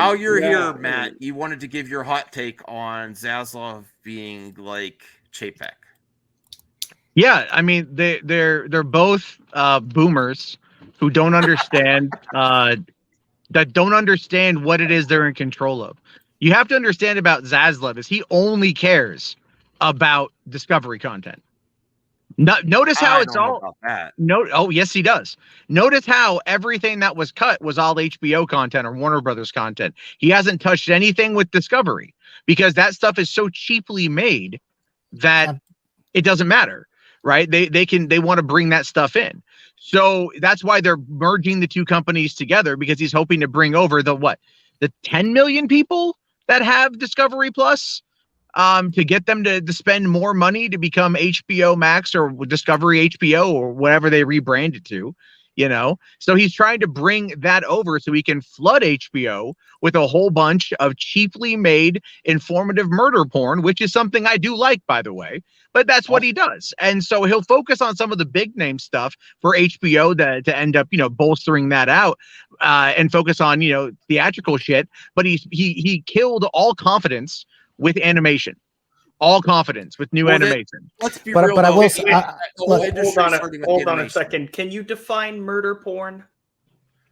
While you're here, Matt, you wanted to give your hot take on Zaslav being like Chapek. Yeah, I mean they're both boomers who don't understand that don't understand what it is they're in control of. You have to understand about Zaslav is he only cares about Discovery content. Notice how it's all about that. Oh yes, he does. Notice how everything that was cut was all HBO content or Warner Brothers content. He hasn't touched anything with Discovery because that stuff is so cheaply made that it doesn't matter, right? They want to bring that stuff in. So that's why they're merging the two companies together, because he's hoping to bring over the 10 million people that have Discovery Plus, to get them to spend more money to become HBO Max or Discovery HBO or whatever they rebrand it to, So he's trying to bring that over so he can flood HBO with a whole bunch of cheaply made informative murder porn, which is something I do like, by the way. But that's what he does. And so he'll focus on some of the big name stuff for HBO to end up, bolstering that out, and focus on, theatrical shit. But he killed all confidence with animation, all confidence with new animation. Let's be real. But I will say, hold on a second. Can you define murder porn?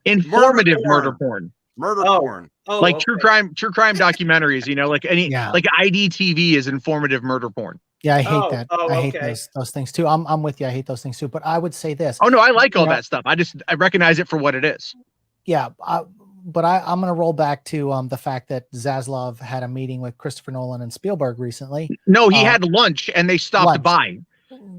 Informative murder porn. Murder porn. Like true crime documentaries, like like IDTV is informative murder porn. Yeah, I hate that. I hate those things too. I'm with you. I hate those things too. But I would say this. Oh no, I like all that stuff. I recognize it for what it is. Yeah, but I'm going to roll back to the fact that Zaslav had a meeting with Christopher Nolan and Spielberg recently. No, he had lunch and they stopped by.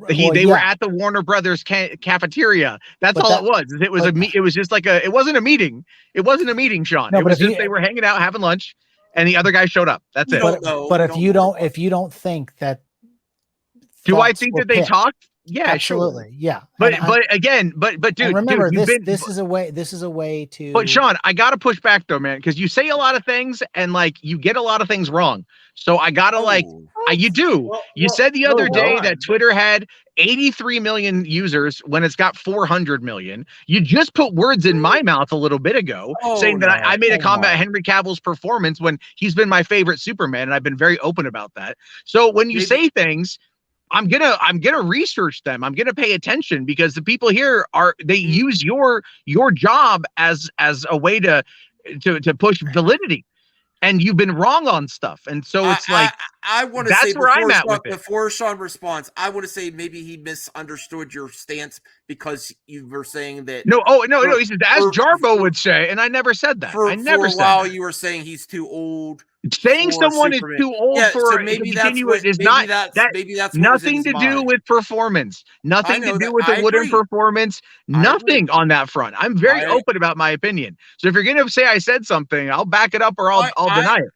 They were at the Warner Brothers cafeteria. That's all it was. It was it was just like it wasn't a meeting. It wasn't a meeting, Sean. No, it was just they were hanging out having lunch, and the other guy showed up. That's it. But if you don't think that, do I think that they talked? Yeah, absolutely. Sure. Yeah. But dude, remember, this is a way to. But Sean, I gotta push back though, man, because you say a lot of things and like you get a lot of things wrong. So I gotta you do. You said the other day that Twitter had 83 million users when it's got 400 million. You just put words in my mouth a little bit ago, saying that I made a comment at Henry Cavill's performance when he's been my favorite Superman, and I've been very open about that. So when you say things, I'm gonna research them. I'm gonna pay attention, because the people here they use your job as a way to push validity, and you've been wrong on stuff. And so it's I want to say where I'm at with it. Before Sean responds, I want to say maybe he misunderstood your stance, because you were saying that no. He said, as Jarbo would say, and I never said that. I never said that. You were saying he's too old. Saying someone is too old for maybe is not nothing to do with performance, nothing to do with the wooden performance, nothing on that front. I'm very open about my opinion. So if you're going to say I said something, I'll back it up or I'll deny it.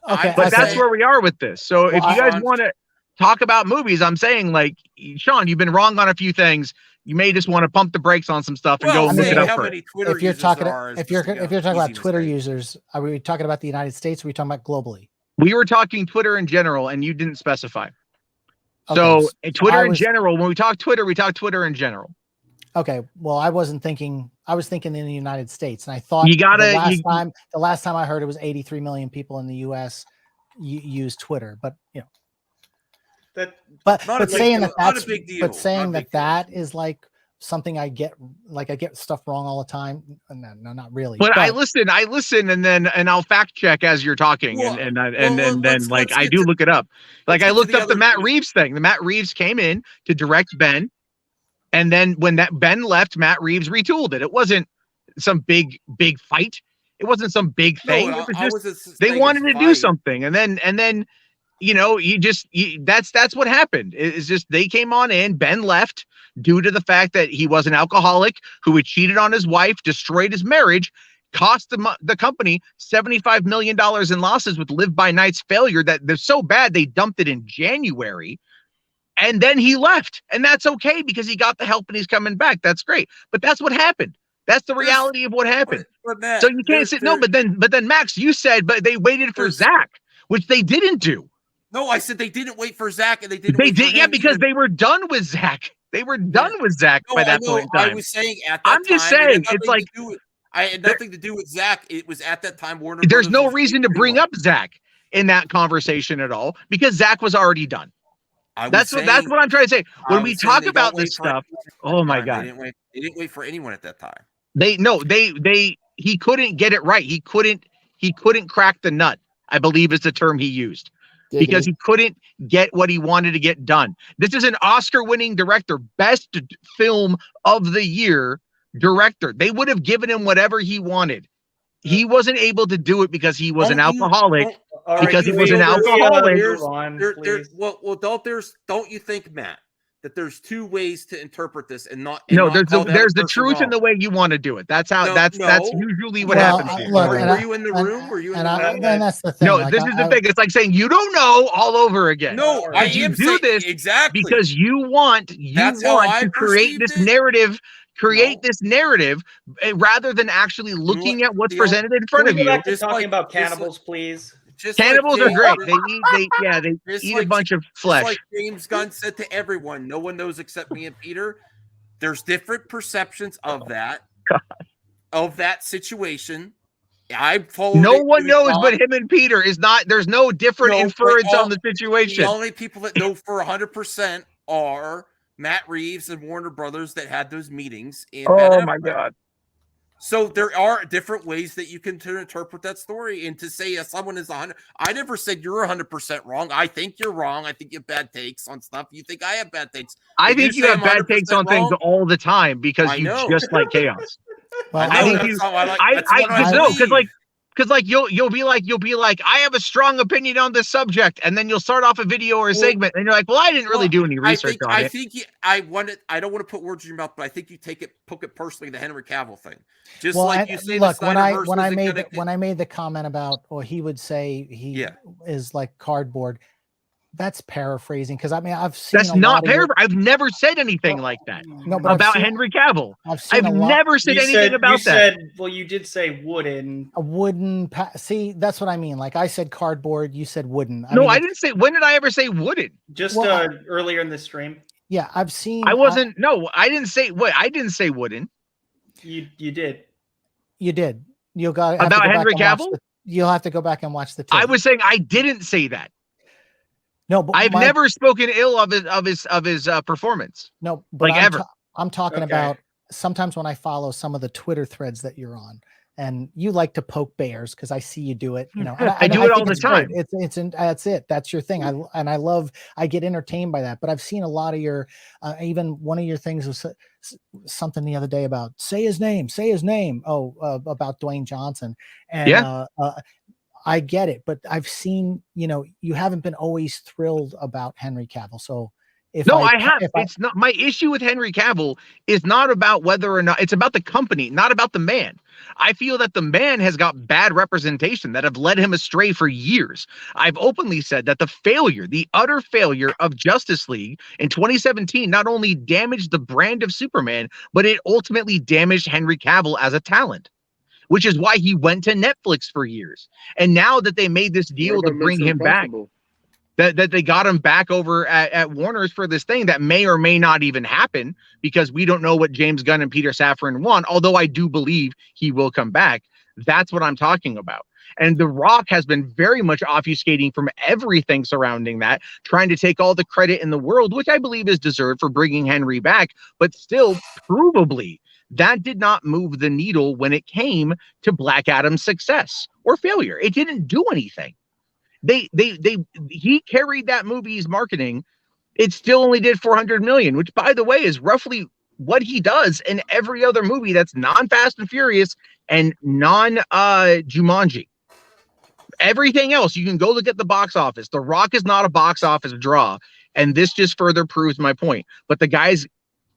Okay, but that's where we are with this. So if you guys want to talk about movies, I'm saying, like, Sean, you've been wrong on a few things. You may just want to pump the brakes on some stuff and go look it up first. If you're talking about Twitter users, are we talking about the United States? Or are we talking about globally? We were talking Twitter in general, and you didn't specify. So Twitter in general, when we talk Twitter in general. Okay. Well, I was thinking in the United States, and I thought the last time I heard it was 83 million people in the US use Twitter, but saying that is like something I get stuff wrong all the time. No, not really. But I listen, and I'll fact check as you're talking, and then I do look it up. Like, I looked up the Matt Reeves thing. The Matt Reeves came in to direct Ben, and then when that Ben left, Matt Reeves retooled it. It wasn't some big fight. It wasn't some big thing. It was just they wanted to do something, and then that's what happened. It's just they came on in. Ben left due to the fact that he was an alcoholic who had cheated on his wife, destroyed his marriage, cost the company $75 million in losses with Live by Night's failure that they're so bad they dumped it in January. And then he left, and that's okay because he got the help and he's coming back. That's great. But that's what happened. That's the reality of what happened. So you can't say no, but then Max, you said, but they waited for Zach, which they didn't do. No, I said they didn't wait for Zach, and they didn't. They did, because they were done with Zach. They were done with Zach by that point in time. I was saying at that I'm just saying, it's like I had nothing to do with Zach. It was at that time Warner. There's no reason to bring up Zach in that conversation at all because Zach was already done. That's what I'm trying to say. When we talk about this stuff, oh my God, they didn't wait for anyone at that time. He couldn't get it right. He couldn't crack the nut, I believe is the term he used. Because he couldn't get what he wanted to get done. This is an Oscar-winning director, best film of the year director. They would have given him whatever he wanted. He wasn't able to do it because he was an alcoholic. Because he was an alcoholic. Don't you think, Matt, that there's two ways to interpret this and not? No, there's the truth in the way you want to do it. That's how. That's usually what happens here. Look, were you in the room? Were you in the room? And that's the thing. No, this is the thing. It's like saying you don't know all over again. No, I am do this exactly because you want to create this narrative. This narrative rather than actually looking at what's presented in front of you. Just talking about cannibals, please. Cannibals are great. They eat a bunch of flesh. Like James Gunn said to everyone, no one knows except me and Peter. There's different perceptions of that, situation. No one knows but him and Peter is not. There's no different inference on the situation. The only people that know for 100% are Matt Reeves and Warner Brothers that had those meetings. Oh my God. So there are different ways that you can interpret that story, and to say someone is 100. I never said you're 100% wrong. I think you're wrong. I think you have bad takes on stuff. You think I have bad takes. I think you have bad takes on things all the time because you just like chaos. Well, I think because you'll be like, I have a strong opinion on this subject, and then you'll start off a video or a segment, and you're like, well, I didn't really do any research on it. I don't want to put words in your mouth, but I think you took it personally, the Henry Cavill thing. Just like you say, look, when I made the comment about, or he would say he is like cardboard. That's paraphrasing because I've seen that's not paraphrasing. I've never said anything like that about Henry Cavill. I've never said anything about that. You did say wooden. A wooden. See, that's what I mean. Like I said cardboard, you said wooden. I didn't say. When did I ever say wooden? Just earlier in the stream. Yeah, I've seen. I wasn't. I didn't say. Wait, I didn't say wooden. You did. You did. You got about Henry Cavill. You'll have to go back and watch the tape. I was saying I didn't say that. No, but I've never spoken ill of his performance. No, but like ever. I'm talking about sometimes when I follow some of the Twitter threads that you're on, and you like to poke bears because I see you do it. You know, I do it all the time. That's it. That's your thing. I get entertained by that. But I've seen a lot of your, even one of your things was something the other day about say his name. About Dwayne Johnson, and I get it, but I've seen, you haven't been always thrilled about Henry Cavill. So I have. It's not my issue with Henry Cavill is not about whether or not it's about the company, not about the man. I feel that the man has got bad representation that have led him astray for years. I've openly said that the utter failure of Justice League in 2017 not only damaged the brand of Superman, but it ultimately damaged Henry Cavill as a talent. Which is why he went to Netflix for years. And now that they made this deal to bring him back, that they got him back over at Warner's for this thing that may or may not even happen because we don't know what James Gunn and Peter Safran want, although I do believe he will come back. That's what I'm talking about. And The Rock has been very much obfuscating from everything surrounding that, trying to take all the credit in the world, which I believe is deserved for bringing Henry back, but still provably that did not move the needle when it came to Black Adam's success or failure. It didn't do anything. He carried that movie's marketing. It still only did 400 million, which by the way is roughly what he does in every other movie that's non-Fast and Furious and non-Jumanji. Everything else, you can go look at the box office. The Rock is not a box office draw, and this just further proves my point. But the guy's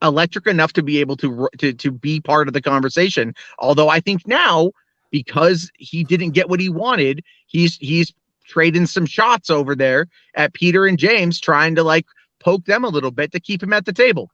electric enough to be able to be part of the conversation. Although I think now, because he didn't get what he wanted, he's trading some shots over there at Peter and James, trying to like poke them a little bit to keep him at the table.